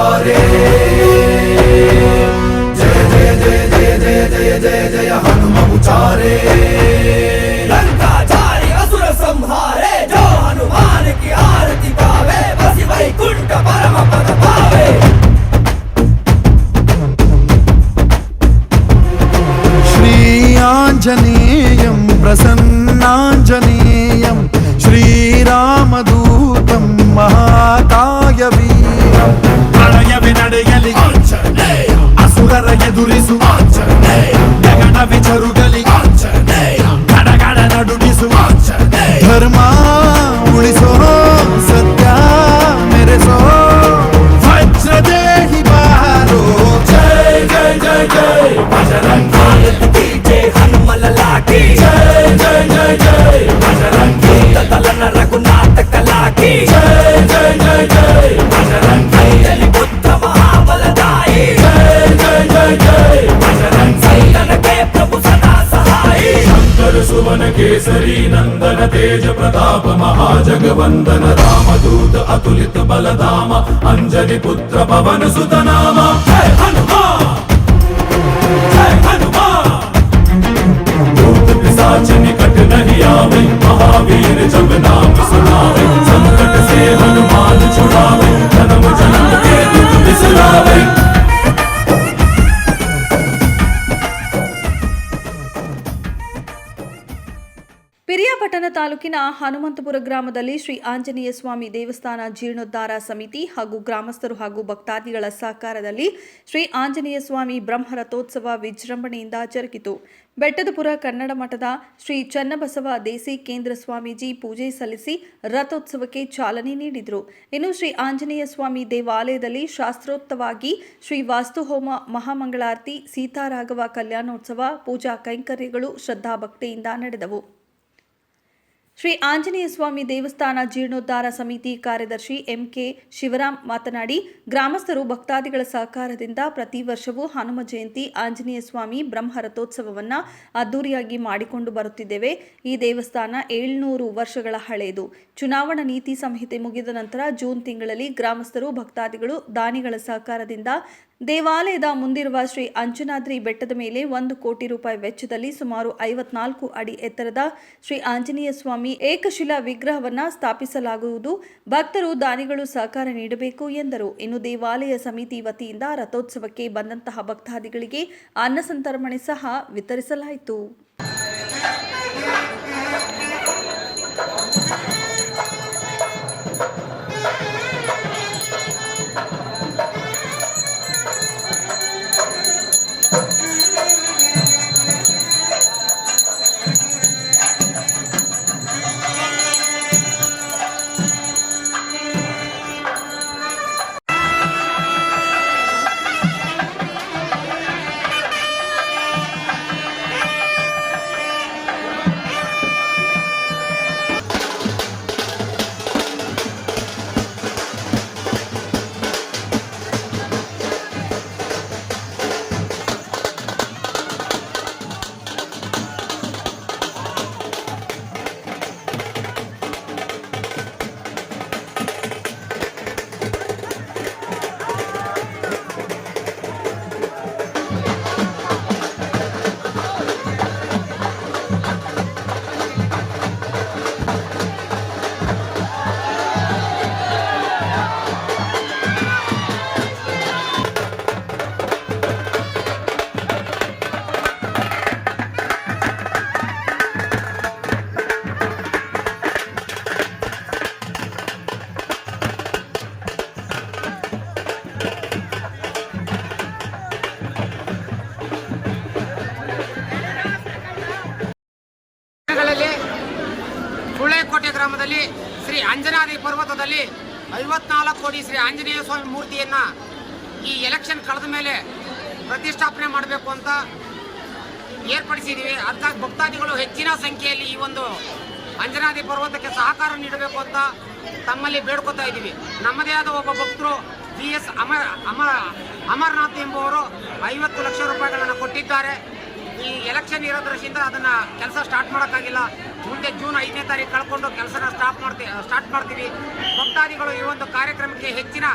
उचारे जय जय जय जय जय जय जय जय हनुम उचारे लंकाचारी असुर संहारे जो हनुमान की आरती गावे बसी वैकुंठ परम पद पावे श्री आंजनेयं प्रसन्नांजनेयं श्रीरामदूतं महाकायवीरं प्रणयवि ನಡೆಯಲಿ ಆಂಜನೇಯ ಅಸುರರ ಎದುರಿಸು ಆಂಜನೇಯ ಗಗನವಿ ಜರುಗಲಿ ಆಂಜನೇಯ ಗಡಗಡ ನಡುಗಿಸು ಆಂಜನೇಯ ಧರ್ಮ ಉಳಿಸೋ ಸತ್ಯ ಮೆರೆಸೋ ವಜ್ರದೇಹಿ ಬಾರೋ ಜೈ ಜೈ ಜೈ ಜೈ ಬಜರಂಗಿ ಕಿ ಜೈ ಹನುಮಲ ಲಾಠಿ ಜೈ ಜೈ ಜೈ ಜೈ ಬಜರಂಗಿ ತಲನ ರಘುನಾಥ ಕಲಾಕಿ ಜೈ ಜೈ ಜೈ ಜೈ ಬಜರಂಗಿ ಜಲಿ ಬುದ್ಧ ಮಹಾಬಲದಾಯಿ ಜೈ ಜೈ ಜೈ ಜೈ ಬಜರಂಗಿ ಸಂತನ के प्रभु सदा सहाय शंकर सुवन केसरी नंदन तेज प्रताप महाजगवंदन रामदूत अतुलित बलधाम अंजनी पुत्र पवन सुत नाम जय हनुमान जय हनुमान भूत पिशाच निकट नहीं आवे महावीर जब नाम सुनावे संकट से हनुमान छुड़ावे जन्म जन्म के दुख बिसरावे ಪಿರಿಯಾಪಟ್ಟಣ ತಾಲೂಕಿನ ಹನುಮಂತಪುರ ಗ್ರಾಮದಲ್ಲಿ ಶ್ರೀ ಆಂಜನೇಯ ಸ್ವಾಮಿ ದೇವಸ್ಥಾನ ಜೀರ್ಣೋದ್ಧಾರ ಸಮಿತಿ ಹಾಗೂ ಗ್ರಾಮಸ್ಥರು ಹಾಗೂ ಭಕ್ತಾದಿಗಳ ಸಹಕಾರದಲ್ಲಿ ಶ್ರೀ ಆಂಜನೇಯ ಸ್ವಾಮಿ ಬ್ರಹ್ಮರಥೋತ್ಸವ ವಿಜೃಂಭಣೆಯಿಂದ ಜರುಗಿತು. ಬೆಟ್ಟದಪುರ ಕನ್ನಡ ಮಠದ ಶ್ರೀ ಚನ್ನಬಸವ ದೇಸಿ ಕೇಂದ್ರ ಸ್ವಾಮೀಜಿ ಪೂಜೆ ಸಲ್ಲಿಸಿ ರಥೋತ್ಸವಕ್ಕೆ ಚಾಲನೆ ನೀಡಿದರು. ಇನ್ನು ಶ್ರೀ ಆಂಜನೇಯ ಸ್ವಾಮಿ ದೇವಾಲಯದಲ್ಲಿ ಶಾಸ್ತ್ರೋಕ್ತವಾಗಿ ಶ್ರೀ ವಾಸ್ತುಹೋಮ, ಮಹಾಮಂಗಳಾರತಿ, ಸೀತಾರಾಘವ ಕಲ್ಯಾಣೋತ್ಸವ, ಪೂಜಾ ಕೈಂಕರ್ಯಗಳು ಶ್ರದ್ಧಾಭಕ್ತಿಯಿಂದ ನಡೆದವು. ಶ್ರೀ ಆಂಜನೇಯ ಸ್ವಾಮಿ ದೇವಸ್ಥಾನ ಜೀರ್ಣೋದ್ಧಾರ ಸಮಿತಿ ಕಾರ್ಯದರ್ಶಿ ಎಂಕೆ ಶಿವರಾಮ್ ಮಾತನಾಡಿ, ಗ್ರಾಮಸ್ಥರು ಭಕ್ತಾದಿಗಳ ಸಹಕಾರದಿಂದ ಪ್ರತಿ ವರ್ಷವೂ ಹನುಮ ಜಯಂತಿ, ಆಂಜನೇಯ ಸ್ವಾಮಿ ಬ್ರಹ್ಮರಥೋತ್ಸವವನ್ನು ಅದ್ದೂರಿಯಾಗಿ ಮಾಡಿಕೊಂಡು ಬರುತ್ತಿದ್ದೇವೆ. ಈ ದೇವಸ್ಥಾನ 700 ವರ್ಷಗಳ ಹಳೆಯದು. ಚುನಾವಣಾ ನೀತಿ ಸಂಹಿತೆ ಮುಗಿದ ನಂತರ ಜೂನ್ ತಿಂಗಳಲ್ಲಿ ಗ್ರಾಮಸ್ಥರು, ಭಕ್ತಾದಿಗಳು, ದಾನಿಗಳ ಸಹಕಾರದಿಂದ ದೇವಾಲಯದ ಮುಂದಿರುವ ಶ್ರೀ ಅಂಜನಾದ್ರಿ ಬೆಟ್ಟದ ಮೇಲೆ 1 ಕೋಟಿ ರೂಪಾಯಿ ವೆಚ್ಚದಲ್ಲಿ ಸುಮಾರು 54 ಅಡಿ ಎತ್ತರದ ಶ್ರೀ ಆಂಜನೇಯ ಸ್ವಾಮಿ ಏಕಶಿಲಾ ವಿಗ್ರಹವನ್ನು ಸ್ಥಾಪಿಸಲಾಗುವುದು. ಭಕ್ತರು, ದಾನಿಗಳು ಸಹಕಾರ ನೀಡಬೇಕು ಎಂದರು. ಇನ್ನು ದೇವಾಲಯ ಸಮಿತಿ ವತಿಯಿಂದ ರಥೋತ್ಸವಕ್ಕೆ ಬಂದಂತಹ ಭಕ್ತಾದಿಗಳಿಗೆ ಅನ್ನ ಸಂತರ್ಪಣೆ ಸಹ ವಿತರಿಸಲಾಯಿತು. ಗ್ರಾಮದಲ್ಲಿ ಶ್ರೀ ಅಂಜನಾದ್ರಿ ಪರ್ವತದಲ್ಲಿ 54 ಕೋಟಿ ಶ್ರೀ ಆಂಜನೇಯ ಸ್ವಾಮಿ ಮೂರ್ತಿಯನ್ನು ಈ ಎಲೆಕ್ಷನ್ ಕಳೆದ ಮೇಲೆ ಪ್ರತಿಷ್ಠಾಪನೆ ಮಾಡಬೇಕು ಅಂತ ಏರ್ಪಡಿಸಿದ್ದೀವಿ. ಅದಕ್ಕಾಗಿ ಭಕ್ತಾದಿಗಳು ಹೆಚ್ಚಿನ ಸಂಖ್ಯೆಯಲ್ಲಿ ಈ ಒಂದು ಅಂಜನಾದ್ರಿ ಪರ್ವತಕ್ಕೆ ಸಹಕಾರ ನೀಡಬೇಕು ಅಂತ ತಮ್ಮಲ್ಲಿ ಬೇಡ್ಕೊತಾ ಇದ್ದೀವಿ. ನಮ್ಮದೇ ಆದ ಒಬ್ಬ ಭಕ್ತರು BS ಅಮರನಾಥ್ ಎಂಬುವರು 50 ಲಕ್ಷ ರೂಪಾಯಿಗಳನ್ನು ಕೊಟ್ಟಿದ್ದಾರೆ. ಈ ಎಲೆಕ್ಷನ್ ಇರೋದ್ರಿಂದ ಅದನ್ನು ಕೆಲಸ ಸ್ಟಾರ್ಟ್ ಮಾಡೋಕ್ಕಾಗಿಲ್ಲ. ಮುಂದೆ ಜೂನ್ 5ನೇ ತಾರೀಕು ಕಳ್ಕೊಂಡು ಕೆಲಸನ ಸ್ಟಾರ್ಟ್ ಮಾಡ್ತೀವಿ. ಭಕ್ತಾದಿಗಳು ಈ ಒಂದು ಕಾರ್ಯಕ್ರಮಕ್ಕೆ ಹೆಚ್ಚಿನ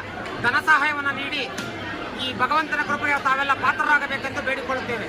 ಧನ ಸಹಾಯವನ್ನು ನೀಡಿ ಈ ಭಗವಂತನ ಕೃಪೆಗೆ ತಾವೆಲ್ಲ ಪಾತ್ರರಾಗಬೇಕೆಂದು ಬೇಡಿಕೊಳ್ಳುತ್ತೇವೆ.